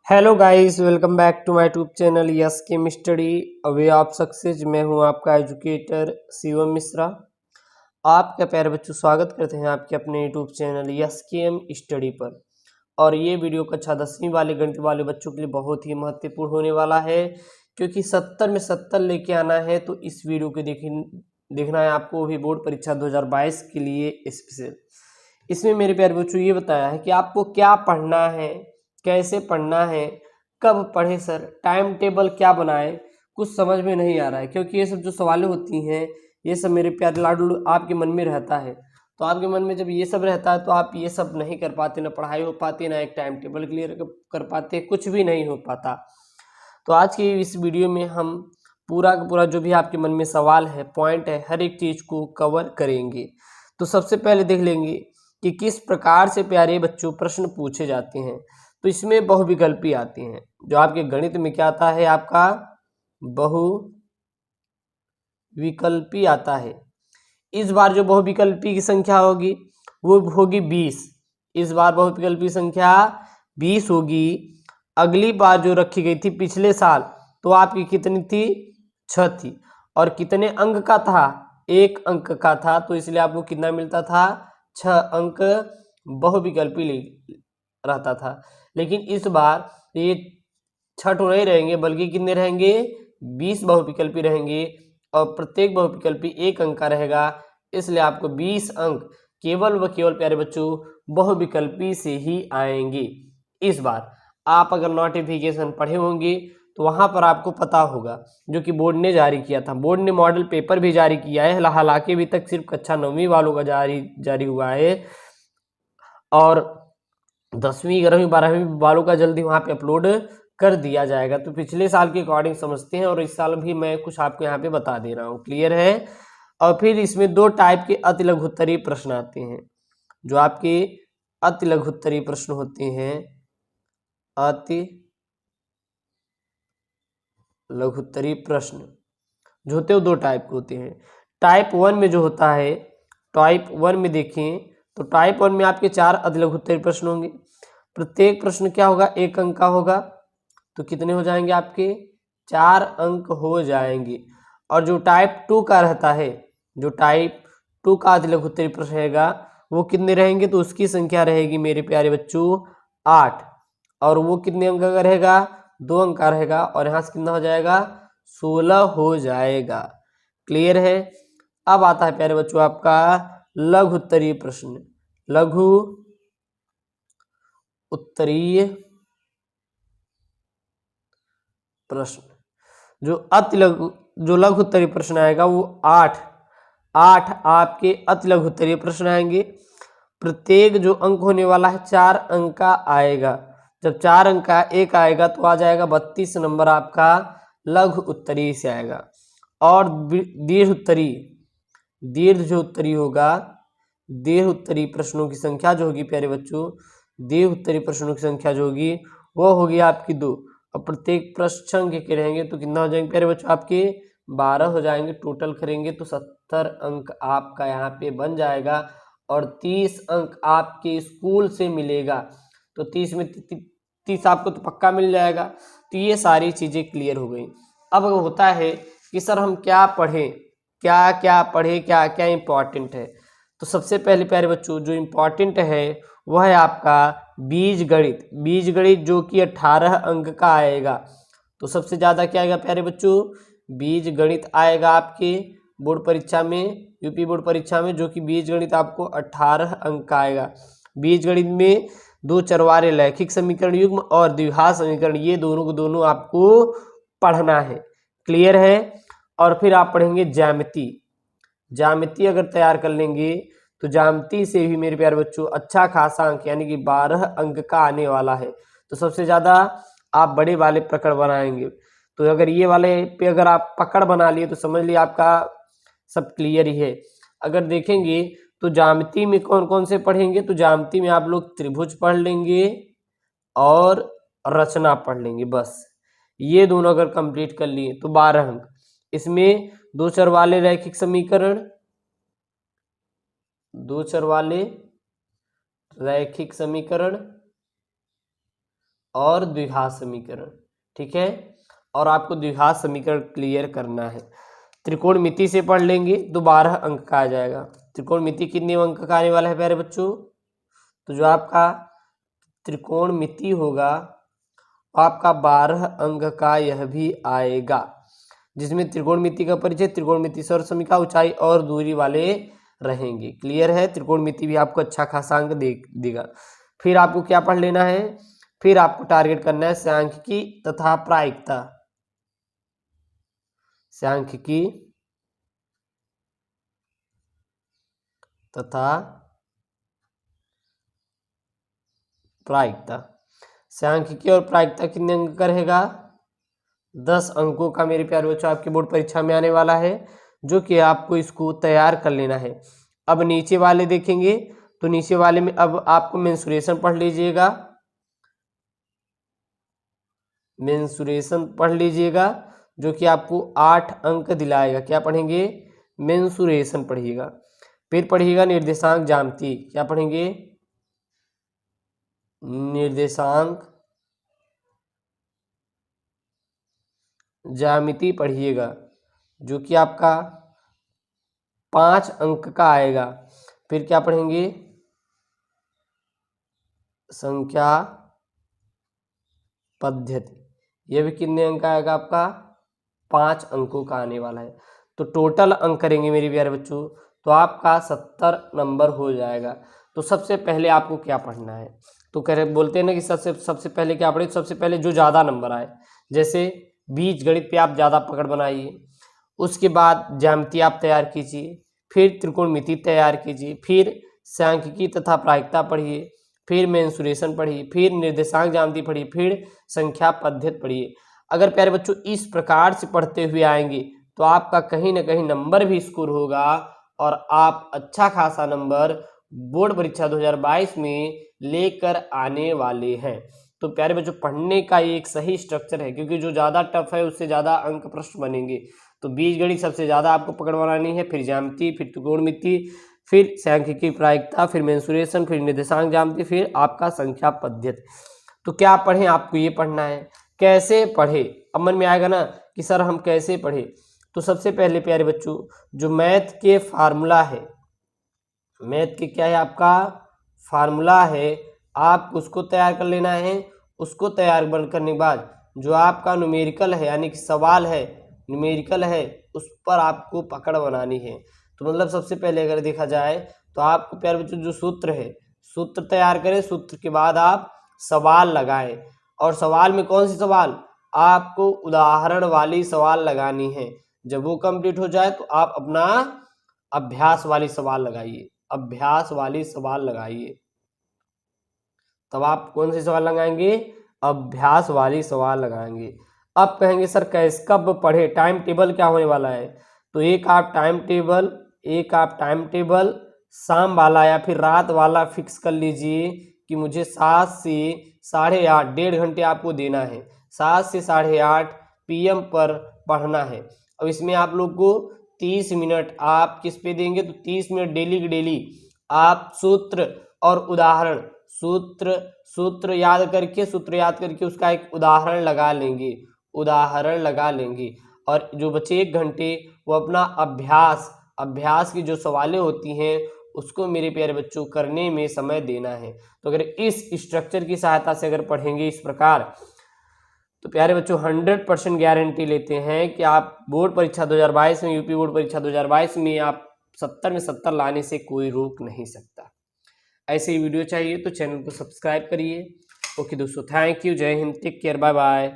Hello guys, welcome back to my YouTube channel yes chem study away of success. मैं हूं आपका educator Shivam Mishra. आपका प्यारे बच्चों, स्वागत करते हैं आपके अपने YouTube channel yes chem study पर। और ये वीडियो कक्षा 10वीं वाले गणित वाले बच्चों के लिए बहुत ही महत्वपूर्ण होने वाला है, क्योंकि 70 में 70 लेके आना है। तो इस वीडियो को देखना है आपको, भी बोर्ड परीक्षा 2022 के लिए स्पेशल। इसमें मेरे प्यारे बच्चों ये बताया है कि आपको क्या पढ़ना है, कैसे पढ़ना है, कब पढ़े सर, टाइम टेबल क्या बनाए, कुछ समझ में नहीं आ रहा है। क्योंकि ये सब जो सवालें होती हैं, ये सब मेरे प्यारे लाडू आपके मन में रहता है। तो आपके मन में जब ये सब रहता है तो आप ये सब नहीं कर पाते, ना पढ़ाई हो पाती, ना एक टाइम टेबल क्लियर कर पाते, कुछ भी नहीं हो पाता। तो आज की इस वीडियो में हम पूरा का पूरा जो भी आपके मन में सवाल है, पॉइंट है, हर एक चीज़ को कवर करेंगे। तो सबसे पहले देख लेंगे कि किस प्रकार से प्यारे बच्चों प्रश्न पूछे जाते हैं। तो इसमें बहुविकल्पी आती हैं। जो आपके गणित में क्या आता है, आपका बहुविकल्पी आता है। इस बार जो बहुविकल्पी की संख्या होगी वो होगी 20। इस बार बहुविकल्पी संख्या 20 होगी। अगली बार जो रखी गई थी पिछले साल, तो आपकी कितनी थी? 6 थी। और कितने अंक का था? 1 अंक का था। तो इसलिए आपको कितना मिलता था? 6 अंक बहुविकल्पी रहता था। लेकिन इस बार ये 6 तो नहीं रहेंगे, बल्कि कितने रहेंगे? 20 बहुविकल्पी रहेंगे। और प्रत्येक बहुविकल्पी 1 अंक का रहेगा। इसलिए आपको 20 अंक केवल व केवल प्यारे बच्चों बहुविकल्पी से ही आएंगे। इस बार आप अगर नोटिफिकेशन पढ़े होंगे तो वहां पर आपको पता होगा, जो कि बोर्ड ने जारी किया था। बोर्ड ने मॉडल पेपर भी जारी किया है, हालांकि अभी तक सिर्फ कक्षा 9वीं वालों का जारी हुआ है, और 10वीं 11वीं 12वीं वालों का जल्दी वहां पे अपलोड कर दिया जाएगा। तो पिछले साल के अकॉर्डिंग समझते हैं, और इस साल भी मैं कुछ आपको यहाँ पे बता दे रहा हूँ। क्लियर है? और फिर इसमें 2 टाइप के अति लघुत्तरीय प्रश्न आते हैं। जो आपके अति लघुत्तरीय प्रश्न होते हैं, अति लघुत्तरीय प्रश्न जो होते हैं वो 2 टाइप के होते हैं। टाइप 1 में जो होता है, टाइप 1 में देखें तो टाइप 1 में आपके 4 अति लघुत्तरीय प्रश्न होंगे। प्रत्येक प्रश्न क्या होगा? 1 अंक का होगा। तो कितने हो जाएंगे आपके? 4 अंक हो जाएंगे। और जो टाइप 2 का रहता है, जो टाइप 2 का अति लघुत्तरीय प्रश्न रहेगा, वो कितने रहेंगे? तो उसकी संख्या रहेगी मेरे प्यारे बच्चों 8। और वो कितने अंक का रहेगा? 2 अंक का रहेगा। और यहाँ से कितना हो जाएगा? 16 हो जाएगा। क्लियर है? अब आता है प्यारे बच्चों आपका लघु उत्तरीय प्रश्न। लघु उत्तरीय प्रश्न जो लघु उत्तरीय प्रश्न आएगा वो 8 आपके अति लघु उत्तरीय प्रश्न आएंगे। प्रत्येक जो अंक होने वाला है 4 अंक का आएगा। जब 4 अंक का एक आएगा तो आ जाएगा 32 नंबर आपका लघु उत्तरीय से आएगा। और दीर्घ जो उत्तरीय होगा, दीर्घ उत्तरीय प्रश्नों की संख्या जो होगी प्यारे बच्चों, दीर्घ उत्तरीय प्रश्नों की संख्या जो होगी वो होगी आपकी 2। और प्रत्येक प्रश्न के रहेंगे तो कितना हो जाएंगे प्यारे बच्चों? आपके 12 हो जाएंगे। टोटल करेंगे तो 70 अंक आपका यहाँ पे बन जाएगा। और 30 अंक आपके स्कूल से मिलेगा। तो 30 में 30 आपको तो पक्का मिल जाएगा। तो ये सारी चीजें क्लियर हो गई। अब होता है कि सर हम क्या पढ़ें, क्या क्या पढ़े, क्या क्या इंपॉर्टेंट है। तो सबसे पहले प्यारे बच्चों जो इंपॉर्टेंट है वह है आपका बीजगणित। बीजगणित जो कि 18 अंक का आएगा। तो सबसे ज्यादा क्या आएगा प्यारे बच्चों? बीजगणित आएगा आपके बोर्ड परीक्षा में, यूपी बोर्ड परीक्षा में, जो कि बीजगणित आपको 18 अंक का आएगा। बीजगणित में 2 चरवारे रैखिक समीकरण युग्म और द्विघात समीकरण, ये दोनों को दोनों आपको पढ़ना है। क्लियर है? और फिर आप पढ़ेंगे ज्यामिति। ज्यामिति अगर तैयार कर लेंगे तो ज्यामिति से भी मेरे प्यारे बच्चों अच्छा खासा अंक यानी कि 12 अंक का आने वाला है। तो सबसे ज्यादा आप बड़े वाले पकड़ बनाएंगे। तो अगर ये वाले पे अगर आप पकड़ बना लिए तो समझ लिए आपका सब क्लियर ही है। अगर देखेंगे तो ज्यामिति में कौन कौन से पढ़ेंगे, तो ज्यामिति में आप लोग त्रिभुज पढ़ लेंगे और रचना पढ़ लेंगे। बस ये दोनों अगर कंप्लीट कर लिए तो 12 अंक। इसमें 2 चर वाले रैखिक समीकरण, 2 चर वाले रैखिक समीकरण और द्विघात समीकरण, ठीक है। और आपको द्विघात समीकरण क्लियर करना है। त्रिकोणमिति से पढ़ लेंगे तो 12 अंक का आ जाएगा। त्रिकोणमिति कितने अंक का आने वाला है प्यारे बच्चों? तो जो आपका त्रिकोणमिति होगा आपका 12 अंक का यह भी आएगा, जिसमें त्रिकोणमिति का परिचय, त्रिकोणमिति सर्वसमीका, ऊंचाई और दूरी वाले रहेंगे। क्लियर है? त्रिकोणमिति भी आपको अच्छा खासा अंक देगा। फिर आपको क्या पढ़ लेना है? फिर आपको टारगेट करना है सांख्यिकी तथा प्रायिकता। सांख्यिकी तथा प्रायिकता। सांख्यिकी और प्रायिकता कितने अंक का रहेगा? 10 अंकों का मेरे प्यारे बच्चों आपकी बोर्ड परीक्षा में आने वाला है, जो कि आपको इसको तैयार कर लेना है। अब नीचे वाले देखेंगे तो नीचे वाले में अब आपको मेंसुरेशन पढ़ लीजिएगा। मेंसुरेशन पढ़ लीजिएगा जो कि आपको 8 अंक दिलाएगा। क्या पढ़ेंगे? मेंसुरेशन पढ़िएगा। फिर पढ़िएगा निर्देशांक ज्यामिति। क्या पढ़ेंगे? निर्देशांक ज्यामिति पढ़िएगा, जो कि आपका 5 अंक का आएगा। फिर क्या पढ़ेंगे? संख्या पद्धति, यह भी कितने अंक का आएगा? आपका 5 अंकों का आने वाला है। तो टोटल अंक करेंगे मेरे प्यारे बच्चों तो आपका 70 नंबर हो जाएगा। तो सबसे पहले आपको क्या पढ़ना है? तो कह रहे बोलते हैं ना कि सबसे पहले क्या पढ़े? सबसे पहले जो ज़्यादा नंबर आए, जैसे बीज गणित पे आप ज़्यादा पकड़ बनाइए, उसके बाद ज्यामिति आप तैयार कीजिए, फिर त्रिकोणमिति तैयार कीजिए, फिर सांख्यिकी तथा प्रायिकता पढ़िए, फिर मेंसुरेशन पढ़िए, फिर निर्देशांक ज्यामिति पढ़िए, फिर संख्या पद्धति पढ़िए। अगर प्यारे बच्चों इस प्रकार से पढ़ते हुए आएंगे तो आपका कहीं ना कहीं नंबर भी स्कोर होगा और आप अच्छा खासा नंबर बोर्ड परीक्षा 2022 में लेकर आने वाले हैं। तो प्यारे बच्चों पढ़ने का एक सही स्ट्रक्चर है, क्योंकि जो ज़्यादा टफ है उससे ज़्यादा अंक प्रश्न बनेंगे। तो बीजगणित सबसे ज़्यादा आपको पकड़ बनानी है, फिर ज्यामिति, फिर त्रिकोणमिति, फिर सांख्यिकी प्रायिकता, फिर मेंसुरेशन, फिर निर्देशांक ज्यामिति, फिर आपका संख्या पद्धति। तो क्या पढ़ें? आपको ये पढ़ना है। कैसे पढ़े? अब मन में आएगा ना कि सर हम कैसे पढ़े? तो सबसे पहले प्यारे बच्चों जो मैथ के फार्मूला है, मैथ के क्या है आपका फार्मूला है, आप उसको तैयार कर लेना है। उसको तैयार करने के बाद जो आपका न्यूमेरिकल है, यानी कि सवाल है, न्यूमेरिकल है, उस पर आपको पकड़ बनानी है। तो मतलब सबसे पहले अगर देखा जाए तो आपको प्यारे बच्चों जो सूत्र है, सूत्र तैयार करें, सूत्र के बाद आप सवाल लगाएं। और सवाल में कौन सी सवाल? आपको उदाहरण वाली सवाल लगानी है। जब वो कंप्लीट हो जाए तो आप अपना अभ्यास वाली सवाल लगाइए, अभ्यास वाली सवाल लगाइए। तब आप कौन सी सवाल लगाएंगे? अभ्यास वाली सवाल लगाएंगे। अब कहेंगे सर कैसे कब पढ़े? टाइम टेबल क्या होने वाला है? तो एक आप टाइम टेबल शाम वाला या फिर रात वाला फिक्स कर लीजिए कि मुझे 7 से 8:30 1.5 घंटे आपको देना है। 7 से 8:30 PM पर पढ़ना है। अब इसमें आप लोग को 30 मिनट आप किस पे देंगे? तो 30 मिनट डेली की डेली आप सूत्र और उदाहरण, सूत्र याद करके उसका एक उदाहरण लगा लेंगे। और जो बचे 1 घंटे वो अपना अभ्यास की जो सवालें होती हैं उसको मेरे प्यारे बच्चों करने में समय देना है। तो अगर इस स्ट्रक्चर की सहायता से अगर पढ़ेंगे इस प्रकार तो प्यारे बच्चों 100% गारंटी लेते हैं कि आप बोर्ड परीक्षा 2022 में, यूपी बोर्ड परीक्षा 2022 में आप 70 में 70 लाने से कोई रोक नहीं सकता। ऐसे ही वीडियो चाहिए तो चैनल को सब्सक्राइब करिए। ओके दोस्तों, थैंक यू, जय हिंद, टेक केयर, बाय बाय।